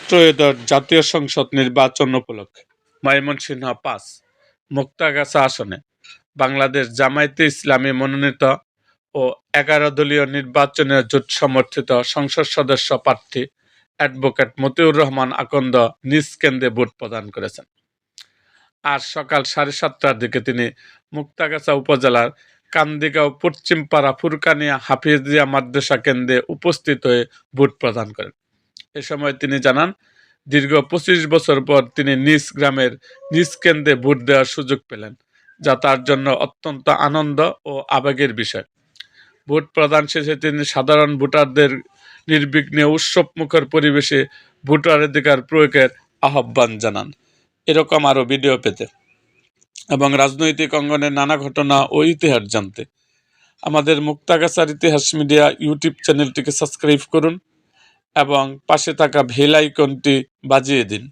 ত্রয়োদশ জাতীয় সংসদ নির্বাচন উপলক্ষে ময়মনসিংহ ৫ মুক্তাগাছা আসনে বাংলাদেশ জামায়াতে ইসলামী মনোনীত ও ১১ দলীয় নির্বাচনে জোট সমর্থিত সংসদ সদস্য প্রার্থী অ্যাডভোকেট মতিউর রহমান আকন্দ নিজ কেন্দ্রে ভোট প্রদান করেছেন। আজ সকাল ৭:৩০টার দিকে তিনি মুক্তাগাছা উপজেলার কান্দিগাঁও পশ্চিমপাড়া ফুরকানিয়া হাফিজিয়া মাদ্রাসা কেন্দ্রে উপস্থিত হয়ে ভোট প্রদান করেন। এ সময় তিনি জানান, দীর্ঘ ২৫ বছর পর তিনি নিজ গ্রামের নিজ কেন্দ্রে ভোট দেওয়ার সুযোগ পেলেন, যা তার জন্য অত্যন্ত আনন্দ ও আবেগের বিষয়। ভোট প্রদান শেষে তিনি সাধারণ ভোটারদের নির্বিঘ্নে উৎসবমুখর পরিবেশে ভোটাধিকার প্রয়োগের আহ্বান জানান। এরকম আরও ভিডিও পেতে এবং রাজনৈতিক অঙ্গনের নানা ঘটনা ও ইতিহাস জানতে আমাদের মুক্তাগাছার ইতিহাস মিডিয়া ইউটিউব চ্যানেলটিকে সাবস্ক্রাইব করুন এবং পাশে থাকা বেল আইকনটি বাজিয়ে দিন।